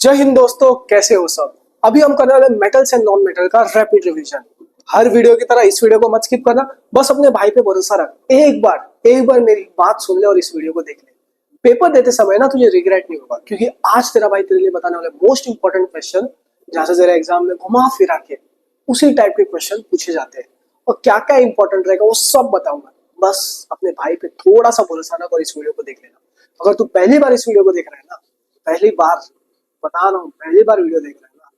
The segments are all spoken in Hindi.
जय हिंद दोस्तों, कैसे हो सब। अभी हम करने वाले मेटल्स एंड नॉन मेटल का रैपिड रिवीजन। हर वीडियो की तरह इस वीडियो को मत स्किप करना, बस अपने भाई पे भरोसा रख। एक बार मेरी बात सुन ले और इस वीडियो को देख ले। पेपर देते समय ना तुझे रिग्रेट नहीं होगा, क्योंकि आज तेरा भाई तेरे लिए बताने वाले मोस्ट इंपॉर्टेंट क्वेश्चन, जहां से तेरा एग्जाम में घुमा फिरा के उसी टाइप के क्वेश्चन पूछे जाते हैं। और क्या क्या इंपॉर्टेंट रहेगा वो सब बताऊंगा। बस अपने भाई पे थोड़ा सा भरोसा रख और इस वीडियो को देख लेना। अगर तू पहली बार इस वीडियो को देख रहा है ना, पहली बार बता रहा हूँ, पहली बार वीडियो देख रहा है ना,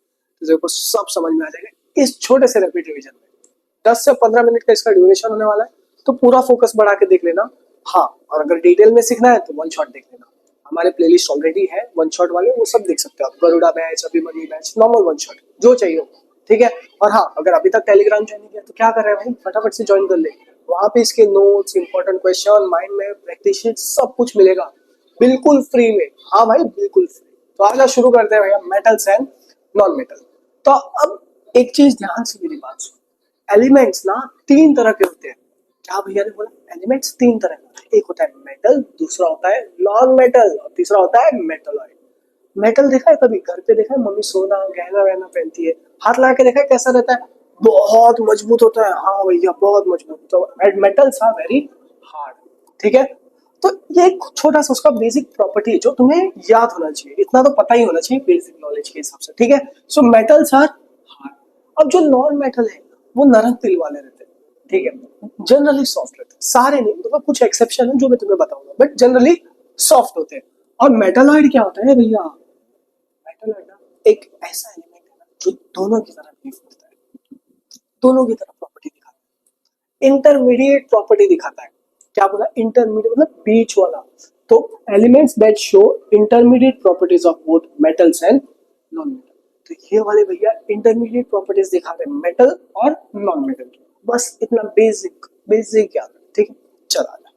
तो तेरे को सब समझ में आ जाएगा इस छोटे से रैपिड रिवीजन में। 10 से 15 मिनट का इसका ड्यूरेशन होने वाला है, तो पूरा फोकस बढ़ा के देख लेना। हाँ, और अगर डिटेल में सीखना है तो वन शॉट देख लेना। हमारे प्लेलिस्ट ऑलरेडी है वन शॉट वाले, वो सब देख सकते हो आप। Garuda batch, Abhimanyu batch, normal one shot जो चाहिए हो, ठीक है। और हाँ, अगर अभी तक टेलीग्राम ज्वाइन नहीं किया तो क्या कर रहे हैं भाई, फटाफट से ज्वाइन कर ले। वहां पे इसके notes, important question, mind map, practice sheet सब कुछ मिलेगा बिल्कुल फ्री में। हाँ भाई, बिल्कुल फ्री। तो आज शुरू करते हैं भैया, मेटल्स एंड नॉन मेटल। तो अब एक चीज ध्यान से मेरी बात सुनो। एलिमेंट्स ना तीन तरह के होते हैं। क्या भैया ने बोला? एलिमेंट्स तीन तरह के होते हैं। एक होता है मेटल, दूसरा होता है नॉन मेटल, और तीसरा होता है मेटलॉइड। मेटल देखा है कभी? घर पे देखा है मम्मी सोना गहना वहना पहनती है, हाथ लगा के देखा है कैसा रहता है? बहुत मजबूत होता है। हाँ भैया, बहुत मजबूत। तो मेटल्स आर वेरी हार्ड, ठीक है। तो ये एक छोटा सा उसका बेसिक प्रॉपर्टी है जो तुम्हें याद होना चाहिए। इतना तो पता ही होना चाहिए बेसिक नॉलेज के हिसाब से, ठीक है। So metals are hard. अब जो नॉन मेटल है वो नरम तिल वाले रहते हैं, ठीक है। जनरली सॉफ्ट रहते हैं, सारे नहीं, मतलब कुछ एक्सेप्शन है जो मैं तुम्हें बताऊंगा, बट जनरली सॉफ्ट होते हैं। और मेटलॉइड क्या होता है भैया? मेटलॉइड ना एक ऐसा एलिमेंट है ना जो दोनों की तरफ बिहेव करता है, दोनों की तरफ प्रॉपर्टी दिखाता है, इंटरमीडिएट प्रॉपर्टी दिखाता है। क्या बोला? इंटरमीडिएट मतलब बीच वाला। तो elements that show intermediate properties of both metals and non metal. तो ये वाले भैया इंटरमीडिएट प्रॉपर्टीज दिखाते हैं मेटल और नॉन मेटल की। बस इतना बेसिक बेसिक याद है, ठीक है। चलो आ जाओ,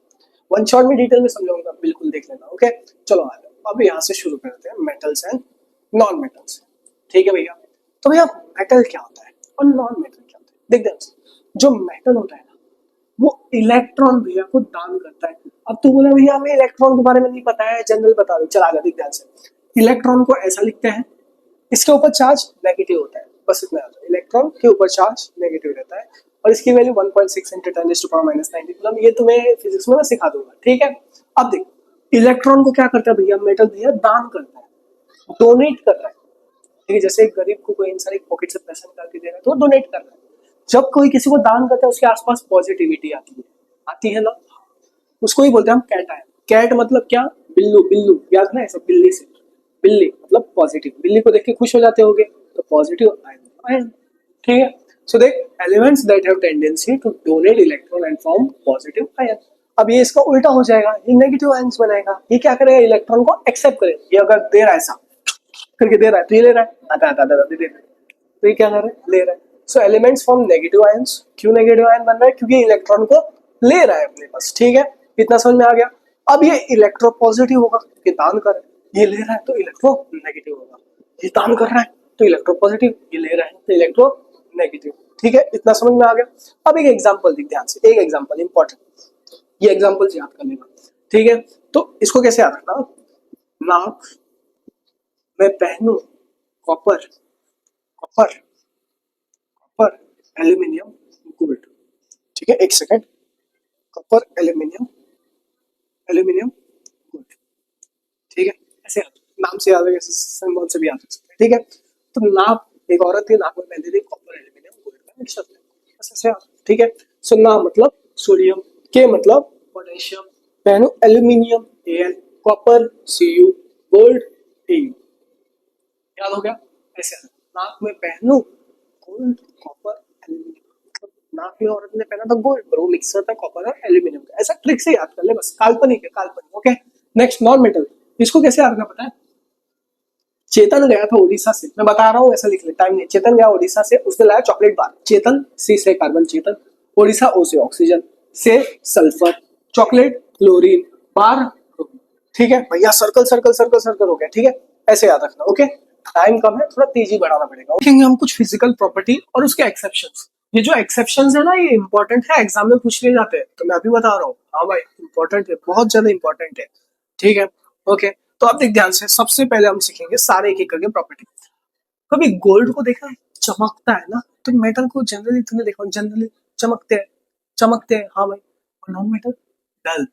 वन शॉट में डिटेल में समझाऊंगा, बिल्कुल देख लेना, ओके। चलो आ जाओ, अब यहाँ से शुरू करते हैं मेटल्स एंड नॉन मेटल्स, ठीक है भैया। तो भैया मेटल क्या होता है और नॉन मेटल क्या होता है, देख ध्यान से। जो मेटल होता है ना, वो इलेक्ट्रॉन भैया को दान करता है। अब तू बोला भैया हमें इलेक्ट्रॉन के बारे में नहीं पता है, जनरल बता दो। चला गया, देख ध्यान से। इलेक्ट्रॉन को ऐसा लिखते हैं, इसके ऊपर चार्ज नेगेटिव होता है, बस इतना याद है। इलेक्ट्रॉन के ऊपर चार्ज नेगेटिव रहता है और इसकी वैल्यू 1.6 × 10⁻⁻90, मतलब ये तुम्हें फिजिक्स में मैं सिखा दूंगा, ठीक है। अब देख, इलेक्ट्रॉन को क्या करता है भैया मेटल, भैया दान करता है, डोनेट कर रहा है, ठीक है। जैसे एक गरीब को कोई इंसान एक पॉकेट से पैसा निकाल के दे रहा है तो वो डोनेट कर रहा है। जब कोई किसी को दान करता है उसके आसपास पॉजिटिविटी आती है ना, उसको ही बोलते हैं हम कैट आयन। कैट मतलब क्या? बिल्लू, बिल्लू याद है ऐसा, बिल्ली से। बिल्ली मतलब पॉजिटिव, बिल्ली को देख के खुश हो जाते होगे, तो पॉजिटिव आयन आयन, ठीक है। सो देख, elements that have tendency to donate electron and form positive ion. अब ये इसका उल्टा हो जाएगा, ये नेगेटिव आयंस बनाएगा। ये क्या करेगा? इलेक्ट्रॉन को एक्सेप्ट करेगा। ये अगर दे रहा है ऐसा करके दे रहा है तो ये ले रहा है, आता आता आता दे रहा है, तो ये क्या कर रहा है? ले रहा है। सो एलिमेंट्स फॉर्म नेगेटिव आयंस। क्यों नेगेटिव आयन बन रहा है? क्योंकि इलेक्ट्रॉन को ले रहा है अपने पास, ठीक है। इतना समझ में आ गया। अब ये इलेक्ट्रो पॉजिटिव होगा, ये दान कर रहा है। ये ले रहा है तो इलेक्ट्रो नेगेटिव होगा। ये दान कर रहा है तो इलेक्ट्रो पॉजिटिव, ये ले रहा है तो इलेक्ट्रो नेगेटिव, ठीक है। इतना समझ में आ गया। अब एक एग्जाम्पल दिख ध्यान से, एक एग्जाम्पल इंपॉर्टेंट, ये एग्जाम्पल याद कर लेना, ठीक है। तो इसको कैसे याद रखना? नाक मैं पहनूं copper, copper, copper, aluminium, gold, ठीक है। एक second, copper, aluminium, aluminium, gold, ठीक है। ऐसे नाम से याद है, सिंबल से भी याद रख सकते हैं, ठीक है। तो नाप, एक औरत थी, नाक में पहनती थी कॉपर एल्यूमिनियम गोल्ड का मिक्सचर, ऐसे याद, ठीक है। सो ना मतलब सोडियम, के मतलब पोटेशियम, पहनो aluminium Al, copper Cu, gold Au, याद हो गया? ऐसे नाक में पहनू गोल्ड, कॉपर, एल्यूमिनियम, मतलब नाक में औरत ने पहना था गोल्ड, पर वो मिक्सर था कॉपर और एल्यूमिनियम का। ऐसा ट्रिक से याद कर ले, बस काल्पनिक है, काल्पनिक, ओके। Next, non metal. इसको कैसे याद करना पता है? चेतन गया था उड़ीसा से, मैं बता रहा हूँ, ऐसा लिख ले, टाइम नहीं। चेतन गया उड़ीसा से, उसने लाया चॉकलेट बार। चेतन, सी से कार्बन चेतन, उड़ीसा ओ से ऑक्सीजन, से सल्फर, चॉकलेट क्लोरीन, बार, ठीक है भैया। सर्कल सर्कल सर्कल सर्कल हो गया, ठीक है। ऐसे याद रखना, ओके। टाइम कम है, थोड़ा तेजी बढ़ाना पड़ेगा। देखेंगे हम कुछ फिजिकल प्रॉपर्टी और उसके एक्सेप्शंस। ये जो एक्सेप्शंस है ना, ये इंपॉर्टेंट है, एग्जाम में पूछ लिए जाते हैं, तो मैं अभी बता रहा हूँ। हाँ भाई, इंपॉर्टेंट है, बहुत ज्यादा इंपॉर्टेंट है, ठीक है, ओके। तो आप देख ध्यान से, सबसे पहले हम सीखेंगे सारे एक एक करके प्रॉपर्टी। कभी गोल्ड को देखा है, चमकता है ना, तो मेटल को जनरली तुमने देखा, जनरली चमकते हैं, चमकते हैं, हाँ भाई। और नॉन मेटल डल,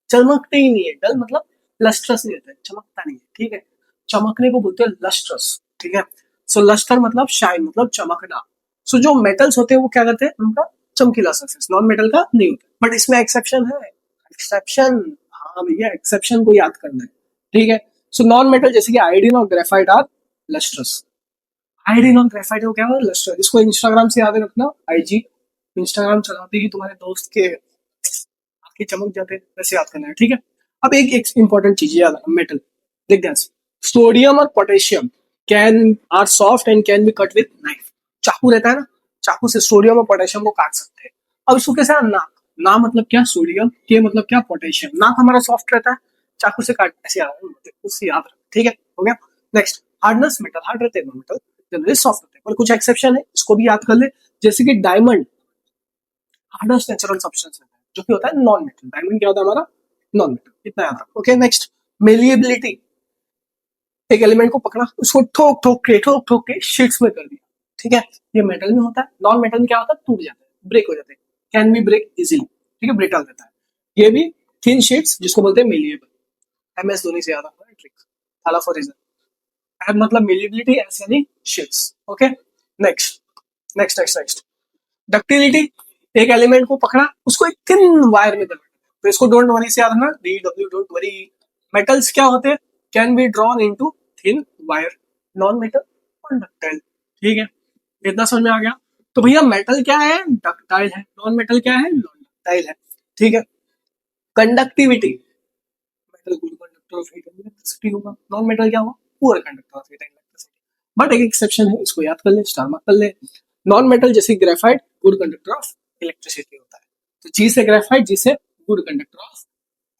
चमकते ही नहीं है, डल मतलब लस्ट्रस नहीं होता है, चमकता नहीं है, ठीक है। चमकने को बोलते हैं लस्ट्रस, ठीक है। सो लस्टर मतलब शाइन, मतलब चमकना। सो जो मेटल्स होते हैं वो क्या करते हैं, उनका चमकीला सरफेस, नॉन मेटल का नहीं होता। बट इसमें एक्सेप्शन है, एक्सेप्शन, हाँ भैया एक्सेप्शन को याद करना है, ठीक है। सो नॉन मेटल जैसे कि आयोडीन और ग्रेफाइट आर लस्ट्रस। आयोडीन और ग्रेफाइट को क्या है, लस्टर। इसको इंस्टाग्राम से याद रखना, आईजी। इंस्टाग्राम चलाते ही तुम्हारे दोस्त के आंखें चमक जाते हैं, वैसे याद करना है, ठीक है। अब एक इंपॉर्टेंट चीज याद रखना, मेटल, देख ध्यान से। सोडियम और potassium can are soft and can be cut with knife. चाकू रहता है ना, चाकू से सोडियम और पोटेशियम को काट सकते हैं। अब इसको कैसे, नाक, ना मतलब क्या सोडियम, के मतलब क्या पोटेशियम, नाक हमारा सॉफ्ट रहता है, चाकू से काट, ऐसे याद, उससे याद रख, ठीक है, हो गया। नेक्स्ट, हार्डनेस, मेटल हार्ड रहते हैं, मेटल जनरली सॉफ्ट होते हैं, पर कुछ एक्सेप्शन है, इसको भी याद कर ले। जैसे कि डायमंड हार्डेस्ट नेचुरल सब्सटेंस है, जो कि होता है नॉन मेटल। डायमंड क्या होता है हमारा, नॉन मेटल, इतना याद रखो, ओके। नेक्स्ट, मेलिएबिलिटी, एक एलिमेंट को पकड़ा, उसको ठोक ठोक के शीट्स में कर दिया, ठीक है। ये मेटल में होता है, नॉन मेटल में क्या होता है, टूट जाता है, ब्रेक हो जाते हैं, कैन बी ब्रेक इजीली, ठीक है, ब्रिटल रहता है। ये भी थिन शीट्स, जिसको बोलते हैं मेलिएबल। एमएस धोनी से याद आता है ट्रिक, थाला फॉर रीजन। एम मतलब मेलिएबिलिटी, एस यानी sheets, okay. Next next next next, ductility, एक एलिमेंट को पकड़ा, उसको एक थिन वायर में कर, तो इसको डोंट वरी से याद रखना, D W don't worry. Metals क्या होते हैं, can be drawn into thin wire, non metal और डक्टाइल, ठीक है। इतना समझ में आ गया। तो भैया मेटल क्या है, डक्टाइल है, नॉन मेटल क्या है, नॉन डक्टाइल है, ठीक है। Conductivity, metal good conductor of heat and electricity होगा, नॉन मेटल क्या होगा, poor conductor of heat and electricity. But एक एक्सेप्शन है, इसको याद कर ले, स्टार मार्क कर ले। नॉन मेटल जैसे graphite good conductor of electricity होता है, तो जी से ग्रेफाइट, जी से गुड कंडक्टर ऑफ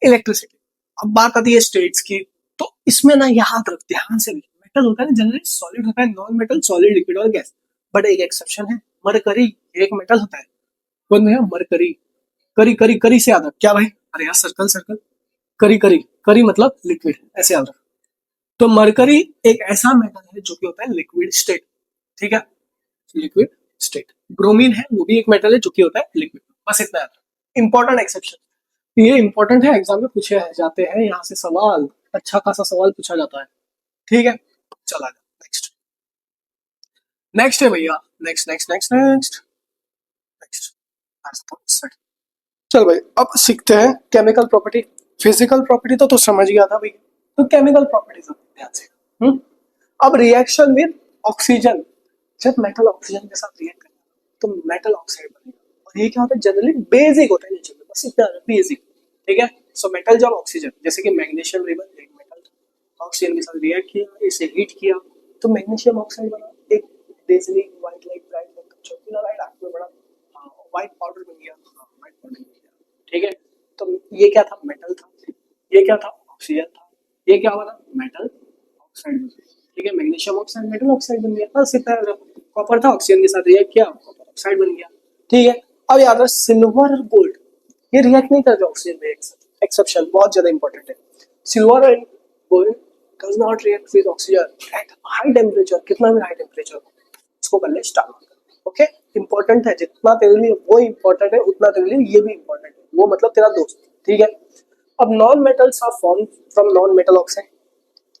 इलेक्ट्रिसिटी। अब बात आती है स्टेट्स की, तो इसमें ना याद रख ध्यान से, मेटल होता है जनरली सॉलिड होता है, नॉन मेटल सॉलिड, लिक्विड और गैस। बट एक एक्सेप्शन है, मरकरी एक मेटल होता है, कौन भैया, मरकरी। करी करी करी से याद रख, क्या भाई, अरे यार सर्कल सर्कल, करी करी, करी मतलब लिक्विड, ऐसे याद रख। तो मरकरी एक ऐसा मेटल है जो कि होता है लिक्विड स्टेट, ठीक है, लिक्विड स्टेट। ब्रोमीन है, वो भी एक मेटल है जो कि होता है लिक्विड, बस इतना याद रख। इंपॉर्टेंट एक्सेप्शन, ये इंपॉर्टेंट है, एग्जाम में पूछे जाते हैं, यहाँ से सवाल, अच्छा खासा सवाल पूछा जाता है, ठीक है। चला जा नेक्स्ट, नेक्स्ट है भैया, next next next next next. चल भाई, अब सीखते हैं केमिकल प्रॉपर्टी। फिजिकल प्रॉपर्टी तो तू समझ गया था भाई, तो केमिकल प्रॉपर्टीज ध्यान से। अब रिएक्शन विद ऑक्सीजन, जब मेटल ऑक्सीजन के साथ रिएक्ट करेगा तो मेटल ऑक्साइड बनेगा, और ये क्या होता है, जनरली बेसिक होता है नेचर में, बस इतना बेसिक, ठीक है। सो मेटल जब ऑक्सीजन, जैसे कि मैग्नीशियम रिबन एक मेटल, ऑक्सीजन के साथ रिएक्ट किया, इसे हीट किया, तो मैग्नीशियम ऑक्साइड बना, एक डेजली व्हाइट लाइट ब्राइट चौकीला लाइट आंख में बड़ा, व्हाइट पाउडर बन गया, व्हाइट पाउडर बन गया, ठीक है। तो ये क्या था, मेटल था, ये क्या था, ऑक्सीजन था, ये क्या बना, मेटल ऑक्साइड बन गया, ठीक है। मैग्नीशियम ऑक्साइड मेटल ऑक्साइड बन गया, बस इतना। कॉपर था, ऑक्सीजन के साथ रिएक्ट किया, कॉपर ऑक्साइड बन गया, ठीक है। अब याद रख, सिल्वर और गोल्ड ये रिएक्ट नहीं करते ऑक्सीजन में, एक्सेप्शन बहुत ज्यादा इंपॉर्टेंट है। Silver and gold does not react with oxygen at high temperature, कितना भी हाई टेम्परेचर, इसको कर ले स्टार, ओके। इंपॉर्टेंट है, जितना तेरे लिए वो इंपॉर्टेंट है उतना तेरे लिए ये भी इंपॉर्टेंट है, वो मतलब तेरा दोस्त, ठीक है। अब non metals are form from non metal oxide,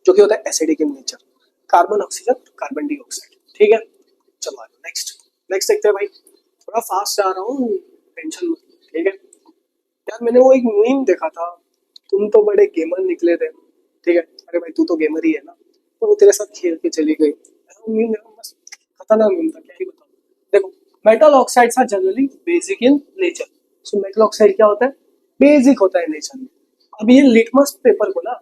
जो कि होता है acidic in nature, carbon oxygen carbon dioxide, ठीक है। चलो नेक्स्ट, नेक्स्ट देखते हैं भाई, थोड़ा फास्ट जा रहा हूँ, टेंशन मत, ठीक है। यार मैंने वो एक मीम देखा था, तुम तो बड़े गेमर निकले थे, ठीक है, अरे भाई तू तो गेमर ही है ना, तो वो तेरे साथ खेल के चली गई, मीम बस खतरनाक मीम था, क्या ही बताऊं। देखो, metal oxides are generally basic in nature, so metal oxide क्या होता है, बेसिक होता है नेचर में। अब ये लिटमस पेपर को ना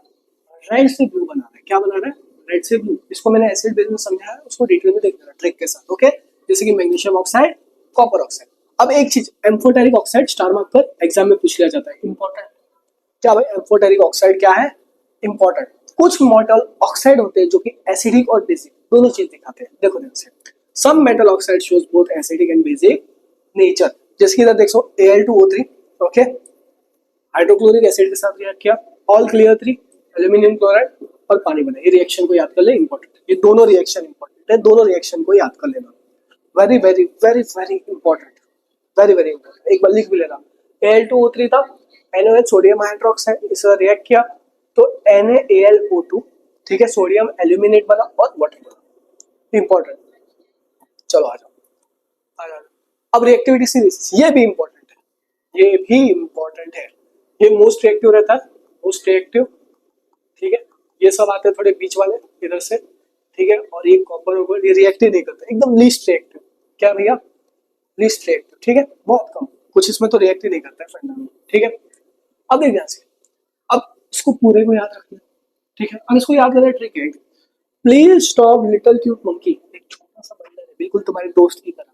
रेड से ब्लू बना रहा है, क्या बना रहा है, रेड से ब्लू। इसको मैंने एसिड बेस में समझाया है, उसको डिटेल में देख लेना ट्रिक के साथ, ओके। जैसे कि मैग्नीशियम ऑक्साइड, कॉपर ऑक्साइड। अब एक चीज, एम्फोटेरिक ऑक्साइड स्टार मार्क कर, एग्जाम में पूछ लिया जाता है, इंपॉर्टेंट। क्या भाई, एम्फोटेरिक ऑक्साइड क्या है, इंपॉर्टेंट। कुछ मेटल ऑक्साइड होते हैं जो कि एसिडिक और बेसिक दोनों चीज दिखाते हैं, देखो ध्यान से। Some metal oxide shows both acidic and basic nature, जैसे कि इधर देखो Al2O3, ओके, हाइड्रोक्लोरिक एसिड के साथ रिएक्ट किया, ऑल क्लियर 3, एल्यूमिनियम क्लोराइड और पानी बना। ये रिएक्शन को याद कर ले, इंपॉर्टेंट है, ये दोनों रिएक्शन इंपॉर्टेंट है, दोनों रिएक्शन को याद कर लेना, very very very very important, very very important. एक बार लिख भी लेना, Al2O3 था, NaOH सोडियम हाइड्रोक्साइड, इसका रिएक्ट किया तो NaAlO2, ठीक है, सोडियम एल्यूमिनेट बना और वाटर बना, इंपॉर्टेंट। चलो आ जाओ, आ जाओ। अब रिएक्टिविटी सीरीज, ये भी इंपॉर्टेंट है, ये भी इंपॉर्टेंट है, ये मोस्ट रिएक्टिव रहता है, मोस्ट रिएक्टिव, ठीक है। ये सब आते हैं थोड़े बीच वाले इधर से, ठीक है, और ये कॉपर ओवर, ये रिएक्ट ही नहीं करते, एकदम लीस्ट रिएक्टिव, क्या भैया, लीस्ट रिएक्टिव, ठीक है, बहुत कम, कुछ इसमें तो रिएक्ट ही नहीं करता है फंडामेंटल, ठीक है। अब एक ध्यान से, अब इसको पूरे को याद रखना, ठीक है। अब इसको याद करना ट्रिक है, please stop little cute monkey, एक छोटा सा बंदर है बिल्कुल तुम्हारे दोस्त की तरह,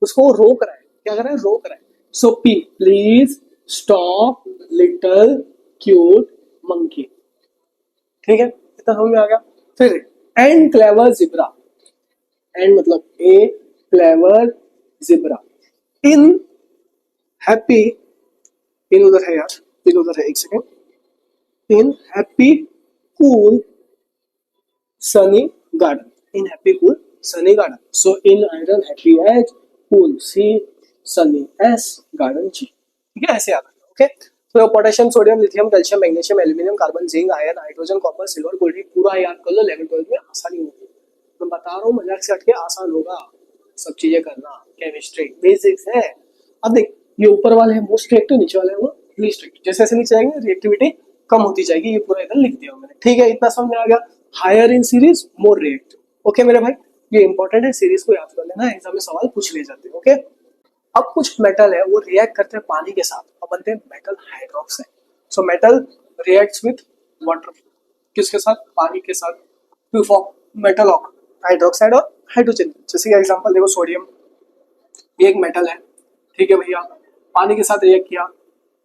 उसको वो रोक रहा है, क्या कर रहा है, रोक रहा है। So P, please stop little cute monkey, ठीक है, इतना समझ में आ गया। फिर एंड क्लेवर जिब्रा, एंड मतलब a clever zebra, in happy, in उधर है यार, इन उधर है, एक second, in happy cool sunny garden, in happy cool sunny garden, so in iron happy H, cool C, sunny S, garden G, ठीक है, ऐसे याद रखना, ओके। तो potassium, sodium, lithium, calcium, magnesium, aluminium, carbon, zinc, iron, hydrogen, copper, silver, gold, पूरा याद कर लो, 11-12 में आसानी होगी, मैं बता रहा हूँ, मजाक से हटके आसान होगा, सब चीजें करना, केमिस्ट्री बेसिक्स है। अब देख, ये ऊपर वाले है मोस्ट रिएक्टिव, नीचे वाले है वो लीस्ट रिएक्टिव, जैसे जैसे नीचे जाएंगे रिएक्टिविटी कम होती जाएगी, ये पूरा इधर लिख दिया मैंने, ठीक है, इतना समझ में आ गया। Higher in series, more reactive, okay मेरे भाई, ये इंपॉर्टेंट है, सीरीज को याद कर लेना, एग्जाम में सवाल पूछ ले जाते हैं, ओके। अब कुछ मेटल है वो रिएक्ट करते हैं पानी के साथ और बनते हैं metal hydroxide, so metal reacts with water, किसके साथ, पानी के साथ, टू फॉर्म मेटल हाइड्रोक्साइड और हाइड्रोजन। जैसे एग्जांपल देखो, सोडियम, ये एक मेटल है, ठीक है भैया, पानी के साथ रिएक्ट किया,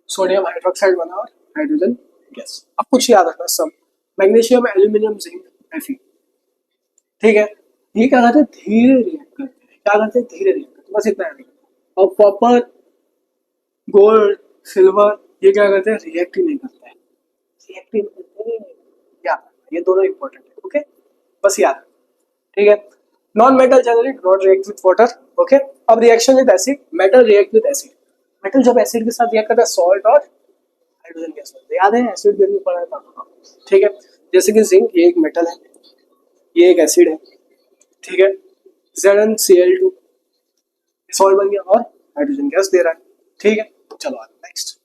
सोडियम हाइड्रोक्साइड बना और हाइड्रोजन गैस। अब कुछ याद रखना सब, मैग्नीशियम, एल्यूमिनियम, जिंक, Fe, ठीक है, ये क्या करते हैं, धीरे रिएक्ट करते हैं, क्या करते हैं, धीरे रिएक्ट करते हैं, बस इतना याद। और कॉपर, गोल्ड, सिल्वर, ये क्या करते हैं, रिएक्ट ही नहीं करते हैं, रिएक्ट ही नहीं करते हैं, याद, ये दोनों इंपॉर्टेंट है, ओके, बस याद, ठीक है। Non metal generate not react with water, okay. अब reaction with acid, metal react with acid, metal जब एसिड के साथ रिएक्ट करता है सॉल्ट और हाइड्रोजन गैस बनते हैं, याद है, एसिड में पढ़ा था, ठीक है। जैसे कि जिंक, ये एक मेटल है, ये एक एसिड है, ठीक है, ZnCl2 सॉल्ट बन गया और हाइड्रोजन गैस दे रहा है, ठीक है। चलो आगे नेक्स्ट,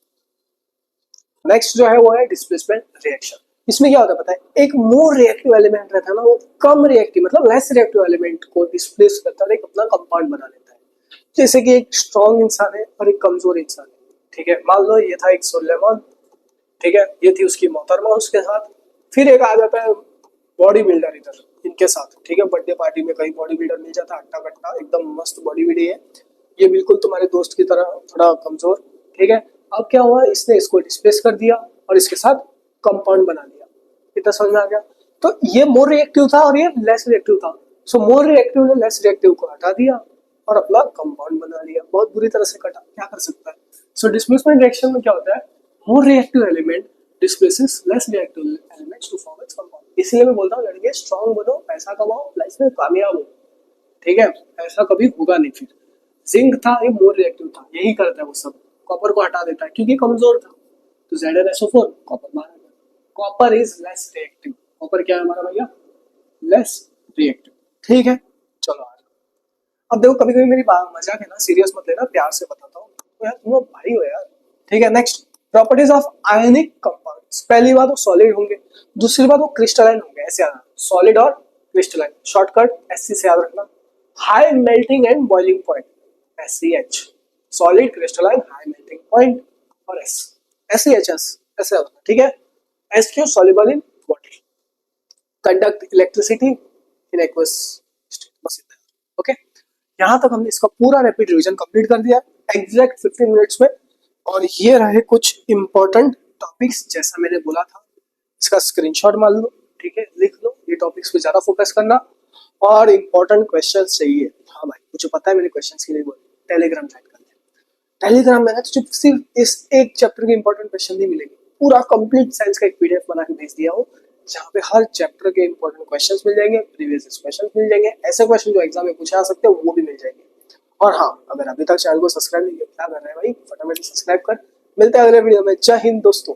नेक्स्ट जो है वो है डिस्प्लेसमेंट रिएक्शन। इसमें क्या होता है पता है, एक मोर रिएक्टिव एलिमेंट रहता है ना, वो कम रिएक्टिव मतलब लेस रिएक्टिव एलिमेंट को डिस्प्लेस करता है, एक अपना कंपाउंड बना लेता है। जैसे कि एक स्ट्रॉन्ग इंसान है और एक कमजोर इंसान है, ठीक है, मान लो ये था एक सुलेमान, ठीक है, ये थी उसकी मोहतरमा उसके साथ, फिर एक आ जाता है बॉडी बिल्डर इधर इनके साथ, ठीक है, बर्थडे पार्टी में कहीं बॉडी बिल्डर मिल जाता है, हट्टा कट्टा एकदम मस्त बॉडी बिल्डी है, ये बिल्कुल तुम्हारे दोस्त की तरह थोड़ा कमजोर, ठीक है। अब क्या हुआ, इसने इसको डिस्प्लेस कर दिया और इसके साथ कंपाउंड बना दिया, इतना समझ में आ गया। तो ये मोर रिएक्टिव था और ये लेस रिएक्टिव था, सो मोर रिएक्टिव ने लेस रिएक्टिव को हटा दिया और अपना कंपाउंड बना लिया, बहुत बुरी तरह से कटा, क्या कर सकता है। सो डिस्प्लेसमेंट रिएक्शन में क्या होता है, more reactive element displaces less reactive elements to form its compound. इसलिए मैं बोलता हूँ लड़के स्ट्रांग बनो, पैसा कमाओ, लाइफ में कामयाब हो, ठीक है, ऐसा कभी होगा नहीं। फिर जिंक था, ये मोर रिएक्टिव था, यही करता है वो सब, कॉपर को हटा देता है क्योंकि कमजोर था, तो ZnSO4 कॉपर मारा गया, copper is less reactive, copper क्या है हमारा भैया, लेस रिएक्टिव, ठीक है। चलो आ जाओ, अब देखो कभी कभी मेरी मजाक है ना, सीरियस मत लेना, प्यार से बताता हूँ, तो यार तुम लोग भाई हो यार, ठीक है। Next, properties of ionic compounds, पहली बात वो सॉलिड होंगे, दूसरी बात वो क्रिस्टलाइन होंगे, ऐसे याद, सॉलिड और क्रिस्टलाइन, शॉर्टकट SC से याद रखना, high melting and boiling point SCH, solid, crystalline, high melting point, और SCHS ऐसे याद रखना, ठीक है। SQ soluble in water, conduct electricity in aqueous state, बस इतना, ओके। यहाँ तक हमने इसका पूरा रैपिड रिवीजन कंप्लीट कर दिया एग्जैक्ट 15 मिनट्स में, और ये रहे कुछ इंपॉर्टेंट टॉपिक्स, जैसा मैंने बोला था, इसका स्क्रीनशॉट मार लो, ठीक है, लिख लो, ये टॉपिक्स पे ज्यादा फोकस करना, और इंपॉर्टेंट क्वेश्चन चाहिए। हाँ भाई, मुझे पता है मैंने क्वेश्चन के लिए बोला टेलीग्राम ज्वाइन कर ले, टेलीग्राम में ना तुझे सिर्फ इस एक चैप्टर के इंपॉर्टेंट क्वेश्चन नहीं मिलेंगे, पूरा कंप्लीट साइंस का एक पीडीएफ बना के भेज दिया हूँ, जहाँ पे हर चैप्टर के इंपॉर्टेंट क्वेश्चंस मिल जाएंगे, प्रीवियस क्वेश्चंस मिल जाएंगे, ऐसे क्वेश्चन जो एग्जाम में पूछे आ सकते हैं वो भी मिल जाएंगे। और हाँ, अगर अभी तक चैनल को सब्सक्राइब नहीं किया, क्या कर रहे हैं भाई, फटाफट सब्सक्राइब कर। मिलते हैं अगले वीडियो में। जय हिंद दोस्तों।